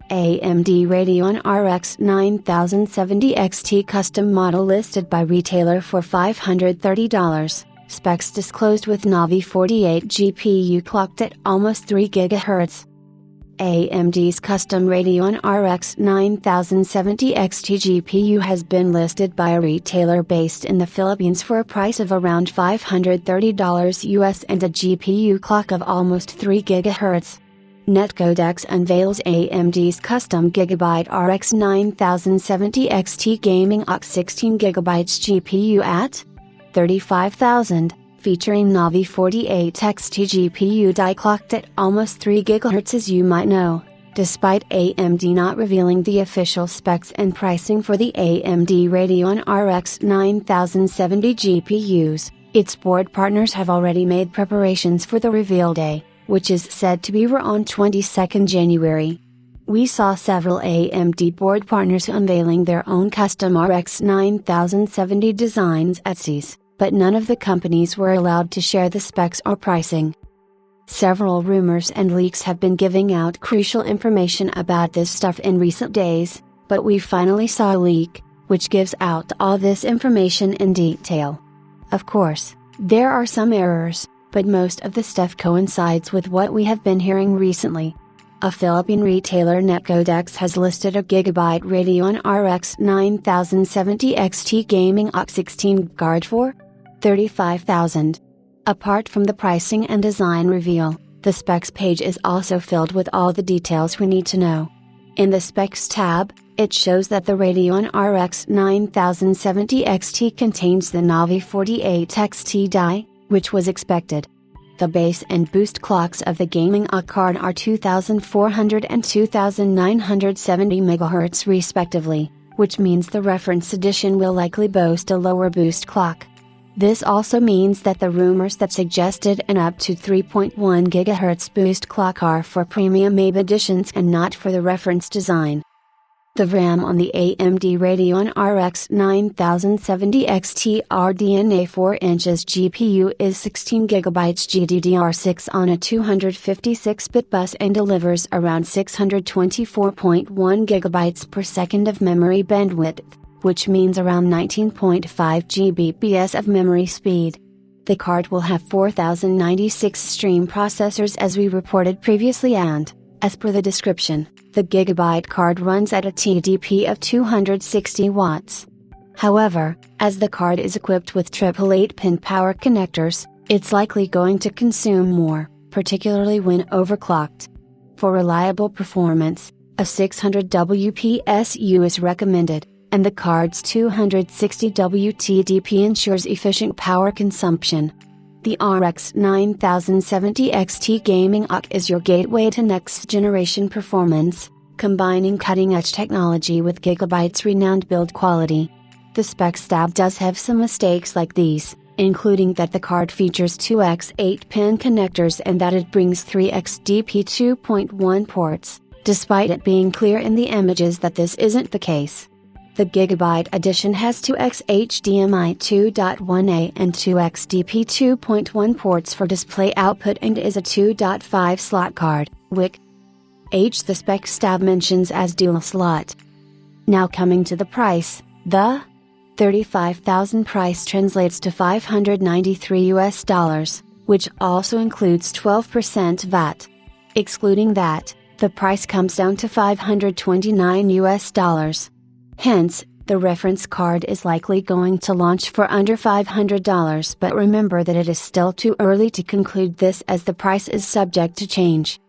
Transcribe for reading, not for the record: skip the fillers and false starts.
AMD Radeon RX 9070 XT custom model listed by retailer for $530. Specs disclosed with Navi 48 GPU clocked at almost 3 GHz. AMD's custom Radeon RX 9070 XT GPU has been listed by a retailer based in the Philippines for a price of around $530 US and a GPU clock of almost 3 GHz. Netcodex unveils AMD's custom Gigabyte RX 9070 XT gaming aux 16GB GPU at $35,000, featuring Navi 48 XT GPU die clocked at almost 3 GHz. As you might know, despite AMD not revealing the official specs and pricing for the AMD Radeon RX 9070 GPUs, its board partners have already made preparations for the reveal day, which is said to be on 22nd January. We saw several AMD board partners unveiling their own custom RX 9070 designs at CES, but none of the companies were allowed to share the specs or pricing. Several rumors and leaks have been giving out crucial information about this stuff in recent days, but we finally saw a leak, which gives out all this information in detail. Of course, there are some errors, but most of the stuff coincides with what we have been hearing recently. A Philippine retailer Netcodex has listed a Gigabyte Radeon RX 9070 XT gaming aux 16 GHz for $35,000. Apart from the pricing and design reveal, the specs page is also filled with all the details we need to know. In the specs tab, it shows that the Radeon RX 9070 XT contains the Navi 48 XT die, which was expected. The base and boost clocks of the gaming card are 2400 and 2970 MHz respectively, which means the reference edition will likely boast a lower boost clock. This also means that the rumors that suggested an up to 3.1 GHz boost clock are for premium AMD editions and not for the reference design. The RAM on the AMD Radeon RX 9070 XT RDNA 4" GPU is 16GB GDDR6 on a 256-bit bus and delivers around 624.1 GB per second of memory bandwidth, which means around 19.5 Gbps of memory speed. The card will have 4096 stream processors as we reported previously and, as per the description, the Gigabyte card runs at a TDP of 260 watts. However, as the card is equipped with triple 8-pin power connectors, it's likely going to consume more, particularly when overclocked. For reliable performance, a 600W PSU is recommended, and the card's 260W TDP ensures efficient power consumption. The RX 9070 XT Gaming aux is your gateway to next-generation performance, combining cutting-edge technology with Gigabyte's renowned build quality. The specs tab does have some mistakes like these, including that the card features 2x 8-pin connectors and that it brings 3x DP 2.1 ports, despite it being clear in the images that this isn't the case. The Gigabyte edition has 2x HDMI 2.1a and 2x DP 2.1 ports for display output and is a 2.5 slot card, WIC. The specs tab mentions as dual slot. Now coming to the price, the $35,000 price translates to $593 US, which also includes 12% VAT. Excluding that, the price comes down to $529 US. Hence, the reference card is likely going to launch for under $500, but remember that it is still too early to conclude this as the price is subject to change.